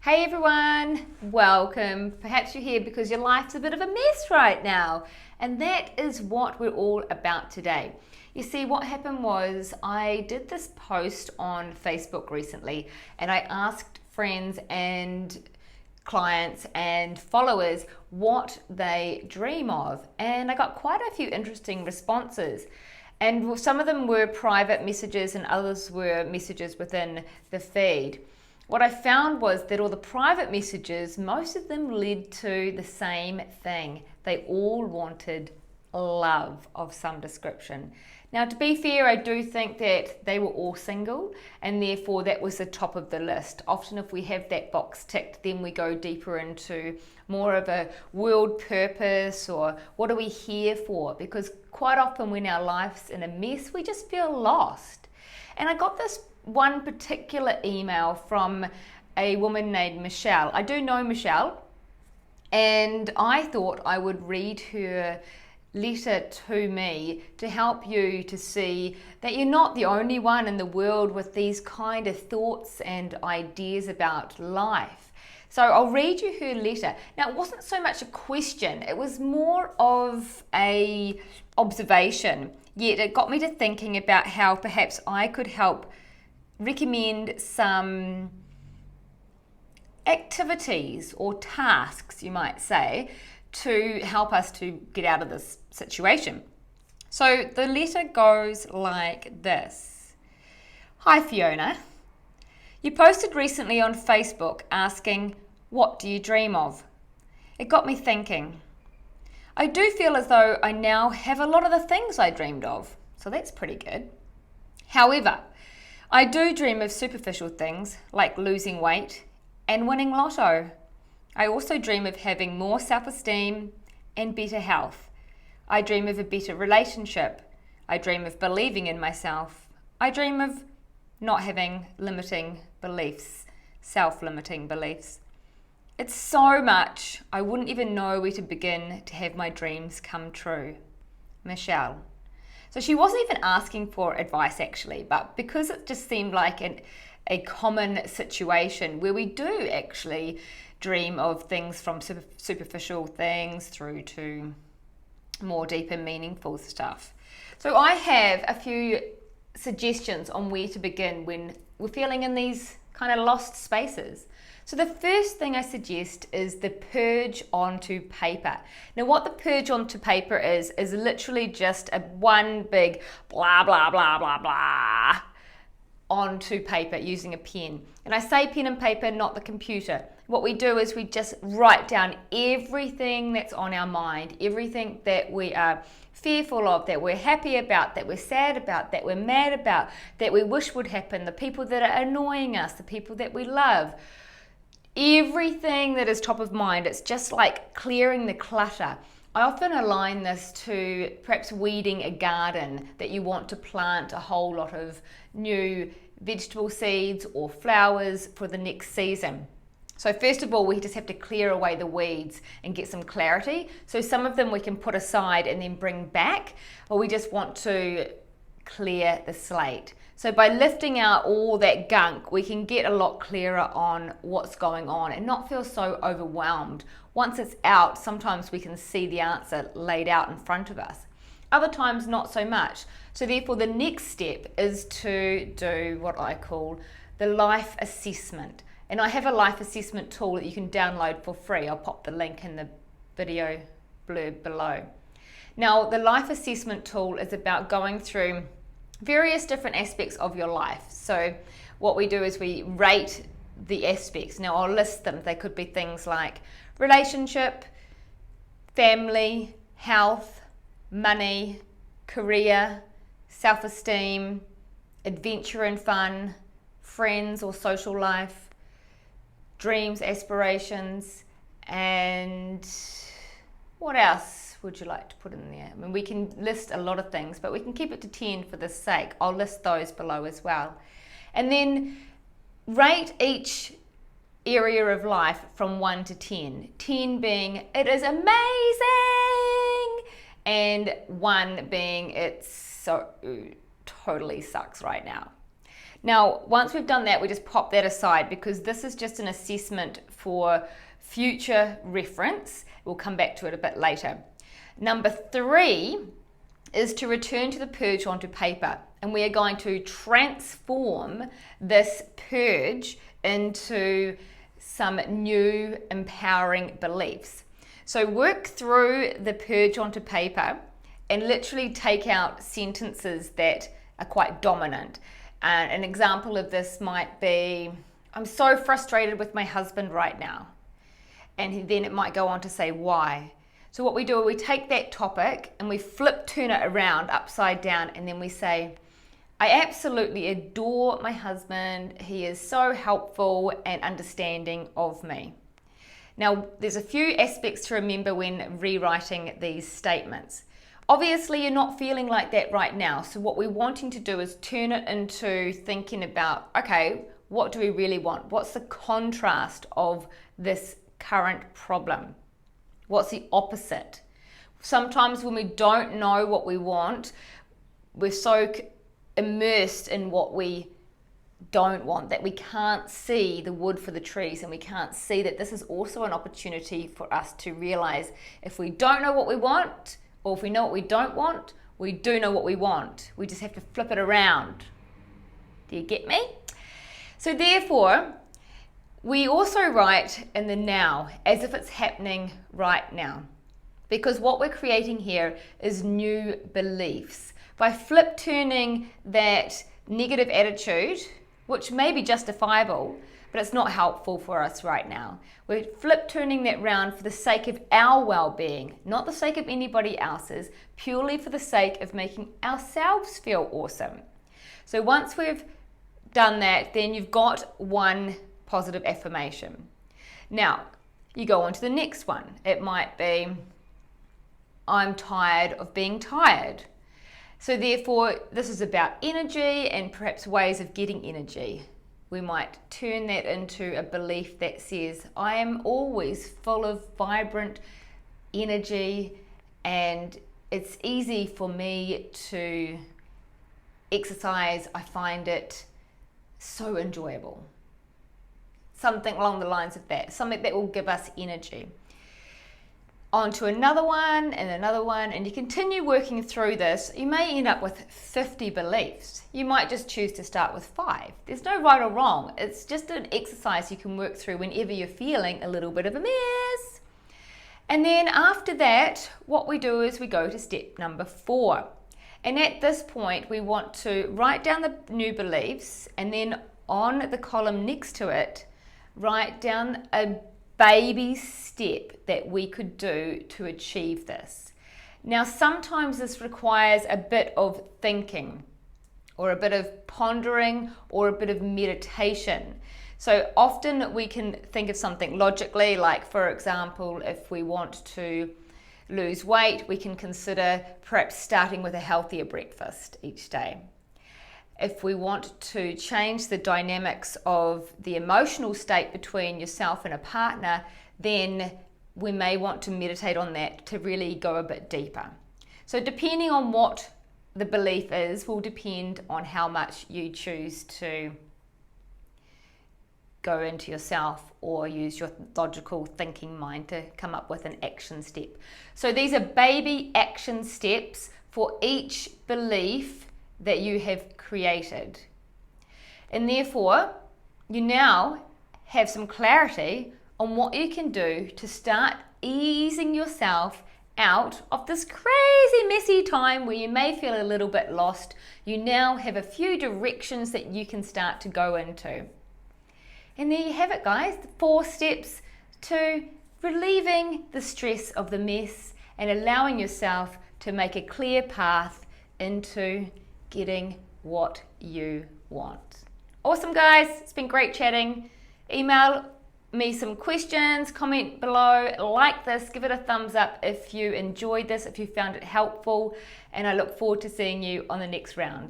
Hey everyone, welcome. Perhaps you're here because your life's a bit of a mess right now, and that is what we're all about today. You see, what happened was I did this post on Facebook recently, and I asked friends and clients and followers what they dream of, and I got quite a few interesting responses. And some of them were private messages and others were messages within the feed. What I found was that all the private messages, most of them led to the same thing. They all wanted love of some description. Now, to be fair, I do think that they were all single, and therefore that was the top of the list. Often if we have that box ticked, then we go deeper into more of a world purpose, or what are we here for? Because quite often when our life's in a mess, we just feel lost. And I got this one particular email from a woman named Michelle. I do know Michelle, and I thought I would read her letter to me to help you to see that you're not the only one in the world with these kind of thoughts and ideas about life. So I'll read you her letter. Now, it wasn't so much a question, it was more of a observation, yet it got me to thinking about how perhaps I could help recommend some activities or tasks, you might say, to help us to get out of this situation. So the letter goes like this. Hi Fiona, you posted recently on Facebook asking, what do you dream of? It got me thinking. I do feel as though I now have a lot of the things I dreamed of, so that's pretty good. However, I do dream of superficial things like losing weight and winning lotto. I also dream of having more self-esteem and better health. I dream of a better relationship. I dream of believing in myself. I dream of not having limiting beliefs, self-limiting beliefs. It's so much, I wouldn't even know where to begin to have my dreams come true. Michelle. So she wasn't even asking for advice actually, but because it just seemed like a common situation where we do actually dream of things from superficial things through to more deep and meaningful stuff. So I have a few suggestions on where to begin when we're feeling in these kind of lost spaces. So the first thing I suggest is the purge onto paper. Now what the purge onto paper is literally just a one big blah, blah, blah, blah, blah onto paper using a pen. And I say pen and paper, not the computer. What we do is we just write down everything that's on our mind, everything that we are fearful of, that we're happy about, that we're sad about, that we're mad about, that we wish would happen, the people that are annoying us, the people that we love. Everything that is top of mind, it's just like clearing the clutter. I often align this to perhaps weeding a garden that you want to plant a whole lot of new vegetable seeds or flowers for the next season. So first of all, we just have to clear away the weeds and get some clarity. So some of them we can put aside and then bring back, or we just want to clear the slate. So by lifting out all that gunk, we can get a lot clearer on what's going on and not feel so overwhelmed. Once it's out, sometimes we can see the answer laid out in front of us. Other times, not so much. So therefore, the next step is to do what I call the life assessment. And I have a life assessment tool that you can download for free. I'll pop the link in the video blurb below. Now, the life assessment tool is about going through various different aspects of your life. So what we do is we rate the aspects. Now I'll list them. They could be things like relationship, family, health, money, career, self-esteem, adventure and fun, friends or social life, dreams, aspirations, and what else would you like to put in there? I mean, we can list a lot of things, but we can keep it to 10 for this sake. I'll list those below as well. And then rate each area of life from 1 to 10. 10 being, it is amazing, and 1 being, it's so totally sucks right now. Now, once we've done that, we just pop that aside because this is just an assessment for future reference. We'll come back to it a bit later. Number 3 is to return to the purge onto paper, and we are going to transform this purge into some new empowering beliefs. So work through the purge onto paper and literally take out sentences that are quite dominant. An example of this might be, I'm so frustrated with my husband right now. And then it might go on to say why. So what we do, we take that topic and we turn it around upside down, and then we say, I absolutely adore my husband. He is so helpful and understanding of me. Now, there's a few aspects to remember when rewriting these statements. Obviously, you're not feeling like that right now. So what we're wanting to do is turn it into thinking about, okay, what do we really want? What's the contrast of this current problem? What's the opposite? Sometimes when we don't know what we want, we're so immersed in what we don't want that we can't see the wood for the trees, and we can't see that this is also an opportunity for us to realize if we don't know what we want, or if we know what we don't want, we do know what we want. We just have to flip it around. Do you get me? So therefore, we also write in the now as if it's happening right now, because what we're creating here is new beliefs. By flip turning that negative attitude, which may be justifiable, but it's not helpful for us right now. We're flip turning that round for the sake of our well-being, not the sake of anybody else's, purely for the sake of making ourselves feel awesome. So once we've done that, then you've got one positive affirmation. Now, you go on to the next one. It might be, I'm tired of being tired. So therefore, this is about energy and perhaps ways of getting energy. We might turn that into a belief that says, I am always full of vibrant energy and it's easy for me to exercise. I find it so enjoyable. Something along the lines of that, something that will give us energy. On to another one, and you continue working through this. You may end up with 50 beliefs. You might just choose to start with 5. There's no right or wrong. It's just an exercise you can work through whenever you're feeling a little bit of a mess. And then after that, what we do is we go to step number 4. And at this point, we want to write down the new beliefs, and then on the column next to it, write down a baby step that we could do to achieve this. Now, sometimes this requires a bit of thinking or a bit of pondering or a bit of meditation. So often we can think of something logically, like for example, if we want to lose weight, we can consider perhaps starting with a healthier breakfast each day. If we want to change the dynamics of the emotional state between yourself and a partner, then we may want to meditate on that to really go a bit deeper. So depending on what the belief is will depend on how much you choose to go into yourself or use your logical thinking mind to come up with an action step. So these are baby action steps for each belief that you have created. And therefore, you now have some clarity on what you can do to start easing yourself out of this crazy messy time where you may feel a little bit lost. You now have a few directions that you can start to go into. And there you have it, guys, 4 steps to relieving the stress of the mess and allowing yourself to make a clear path into getting what you want. Awesome, guys. It's been great chatting. Email me some questions, comment below, like this, give it a thumbs up if you enjoyed this, if you found it helpful, and I look forward to seeing you on the next round.